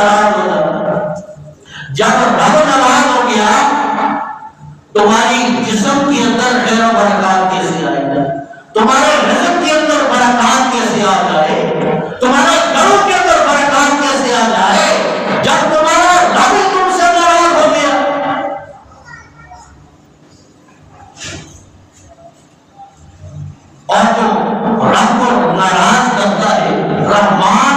ناراض ہو جاتا ہے۔ جب رب ناراض ہو گیا تمہاری جسم کے اندر خیر و برکات کیسے آئے گا؟ تمہارے رزق کے اندر برکات کیسے آ جائے؟ تمہارے گھروں کے اندر برکات کیسے آ جائے جب تمہارا رب تم سے ناراض ہو گیا؟ اور جو رب کو ناراض کرتا ہے، رحمان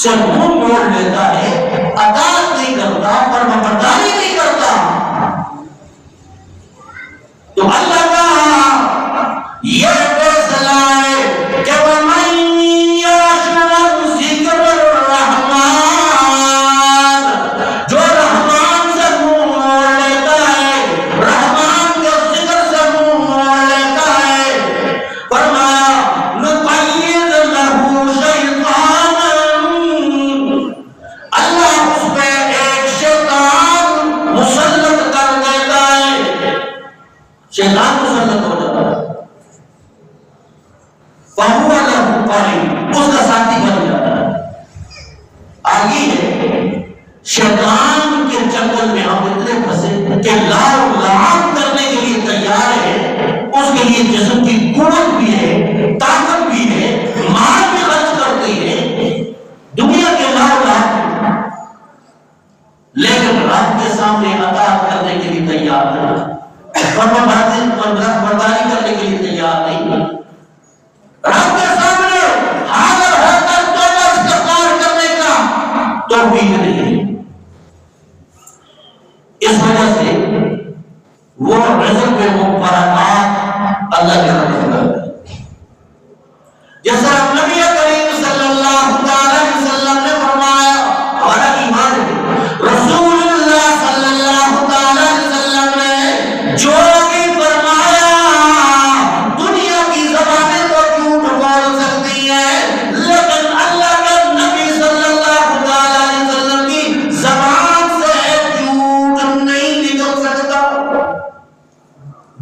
سے منہ موڑ لیتا ہے، اطاعت نہیں کرتا، فرمانبرداری نہیں کرتا، تو اللہ کا یہ فیصلہ ہے کہ وَمَن يَعْشُ عَن ذِكْرِ الرَّحْمَٰنِ، جو رحمان سے منہ موڑ لیتا ہے، رحمان کے ذکر سے منہ موڑ لیتا ہے، فرمایا نُقَيِّضْ لَهُ شَيْطَانًا، اللہ اس پہ ایک شیطان مسلط کر دیتا ہے، شیطان مسلط ہو جاتا ہے، فَهُوَ لَهُ قَرِينٌ، اس کا ساتھی بن جاتا ہے۔ آگے ہے شیطان کے چنگل میں ہم اتنے پھنسے کہ لاؤ لعان کرنے کے لیے تیار ہے، اس کے لیے جسم کی قوت بھی ہے، طاقت بھی ہے، مال بھی خرچ کرتی ہے، دنیا کے لاؤ لعان، لیکن رب کے سامنے اطاعت کرنے کے لیے تیار نہیں، فرمانبرداری کرنے کے لیے تیار نہیں، رب کے سامنے حاضر ہو کر توبہ استغفار کرنے کا توفیق نہیں۔ اس وجہ سے وہ رزق میں وہ برکات اللہ کے رحمت ہے، جیسا نبی کریم صلی اللہ علیہ وسلم نے فرمایا، ہمارا ایمان ہے، رسول اللہ صلی اللہ علیہ وسلم نے جو بھی فرمایا، دنیا کی زبانیں تو جھوٹ بول سکتی ہیں، لیکن اللہ کے نبی صلی اللہ علیہ وسلم کی زبان سے جھوٹ نہیں نکل سکتا،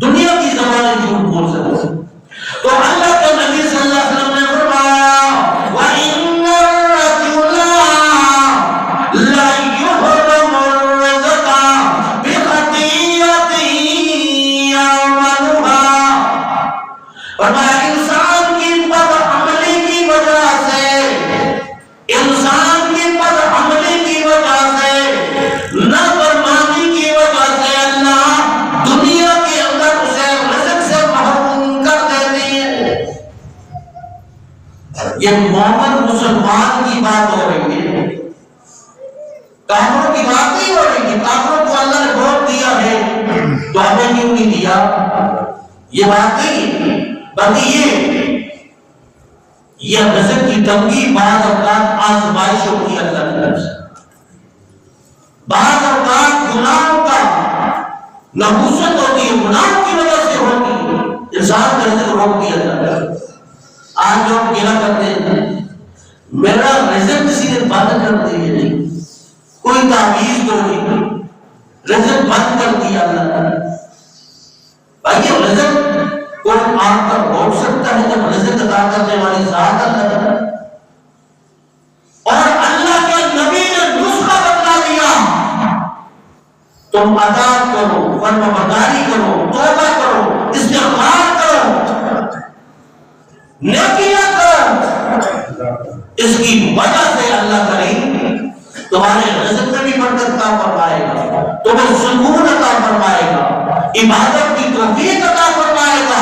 دنیا کی زبانیں جھوٹ بول سکتی ہیں، تو اللہ کے نبی صلی اللہ علیہ وسلم نے فرمایا وَإِنَّ الرَّجُلَ لَيُحْرَمُ الرِّزْقَ بِخَطِيئَةٍ يَعْمَلُهَا، فرمایا انسان کی بدعملی کی وجہ سے، انسان کی بدعملی کی وجہ سے، نافرمانی کی وجہ سے اللہ دنیا کے اندر اسے رزق سے محروم کر دیتی ہے۔ یہ مومن مسلمان کی بات ہو رہی ہے، کافروں کی بات نہیں ہو رہی ہے، کافروں کو اللہ نے بہت دیا ہے تو ہمیں کیوں نہیں دیا، یہ بات نہیں، بلکہ یہ رزق کی تنگی بعض اوقات آزمائشوں کی اللہ کی طرف سے، بعض اوقات گناہوں کا نحوست ہوتی ہے، گناہوں کی وجہ سے ہوتی ہے، انسان کا رزق روک دیا جاتا ہے۔ آج لوگ کیا کرتے ہیں، میرا رزق کسی نے بند کر دیا نہیں، کوئی تعویذ تو نہیں، رزق بند کر دیا اللہ نے۔ بھائی رزق کوئی آپ کا روک سکتا ہے جب رزق عطا کرنے والی ذات اللہ ہے، اور اللہ کے نبی نے نسخہ بتلا دیا، تم اطاعت کرو، فرمانبرداری کرو، توبہ کرو، استغفار کرو، نیکیاں کرو، اس کی وجہ سے اللہ کریم تمہارے رزق میں بھی برکت عطا فرمائے گا، تمہیں سکون عطا فرمائے گا، عبادت کی توفیق عطا فرمائے گا،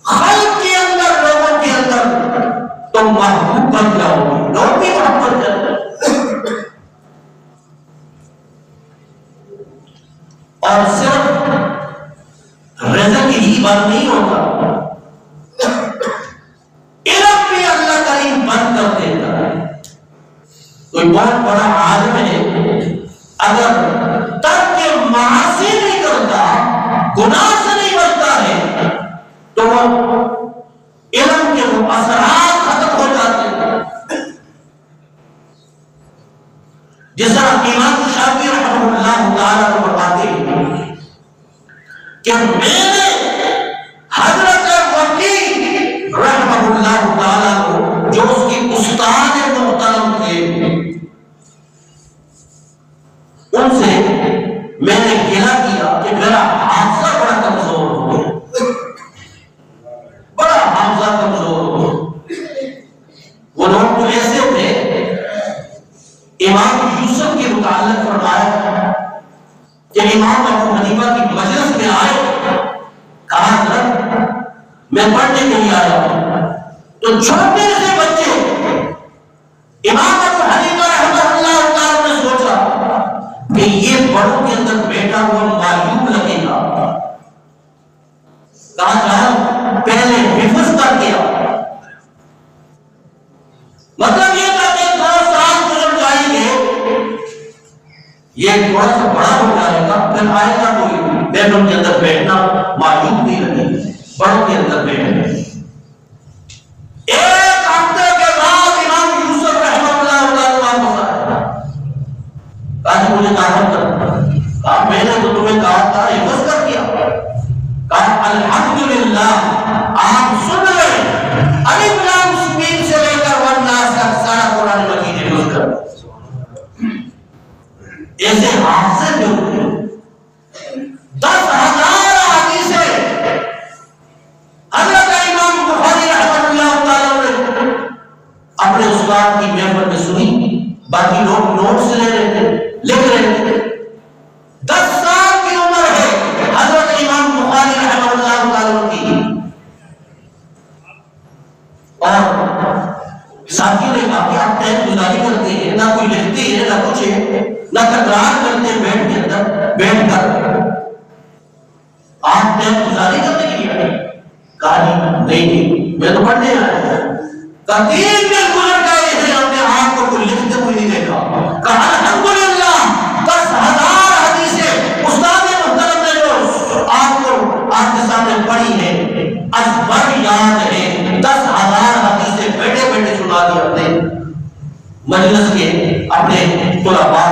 خلق کے اندر، لوگوں کے اندر تم محبوب بن جاؤ گے، لوگ بھی محبوب بن جائیں گے۔ اور صرف رزق ہی بند نہیں ہوتا، علم بھی اللہ کریم بند کر دیتا ہے۔ کوئی بہت بڑا عالم ہے، اگر ترک معاصی نہیں کرتا، گناہ سے نہیں بچتا ہے، تو علم کے وہ اثرات ختم ہو جاتے ہیں۔ جس طرح امام شافعی رحمہ اللہ تعالیٰ کو بتاتے ہیں کہ میرے حضرت وکیع رحمہ اللہ تعالیٰ کو، جو اس کی استاد محترم تھے، ان سے میں نے گلہ کیا کہ میرا حافظہ بڑا کمزور ہو گیا، بڑا حافظہ کمزور ہو گیا۔ وہ لوگ تو ایسے تھے، امام یوسف کے متعلق فرمایا کہ امام ابو حنیفہ کی مجلس میں آئے، کہا حضرت میں پڑھنے کے لیے آیا ہوں، تو چھوٹے سے بچے امام ابو حنیفہ رحمہ اللہ تعالی نے سوچا کہ یہ بڑوں کے اندر بیٹا ہوا معیوب لگے گا، کہا جہاں پہلے حفظ کر کے آؤ، مطلب یہ تھا کہ 2 سال گزر جائیں گے، یہ تھوڑا سا بڑا ہو جائے گا، پھر آئے گا کوئی بیٹوں کے اندر بیٹھنا معیوب نہیں لگے گا، بڑوں کے اندر بیٹھنا۔ ایک ہفتے کے بعد امام یوسف رحمہ اللہ تعالی واپس آئے، کہا کہ مجھے کہا کہا میں نے تو تمہیں کہا تھا حفظ کر دیا، کہا الحمدللہ آپ سن رہے الف لام میم سے لے کر والناس تک سارا قرآن مجید حفظ کر ایسے حافظ جو ہوتے 10,000 حدیثیں حضرت امام بخاری رحمۃ اللہ تعالی نے اپنے استاد کی محفل میں سنی، باقی لوگ نوٹس لے رہے تھے، لکھ رہے تھے۔ 10 سال کی عمر ہے حضرت امام بخاری رحمۃ اللہ تعالی کی، اور ساتھیوں نے کہا کہ آپ ٹائم گزاری کرتے ہیں، نہ کوئی لکھتے ہیں نہ کچھ ہے، نہ تکرار کرتے ہیں بیٹھ کے اندر بیٹھ کر، آپ ٹائم گزاری کرنے کے لیے کہا نہیں میں تو پڑھنے آیا ہوں، کہا 3 دن گزر گئے ہیں ہم نے آپ کو کوئی لکھتے ہوئے نہیں دیکھا، کہا الحمدللہ 10,000 حدیثیں استاد محترم نے جو آپ کو آپ کے سامنے پڑھی ہے ازبر یاد ہے، 10,000 حدیثیں بیٹھے بیٹھے سنا دی اپنے مجلس کے اپنے طلباء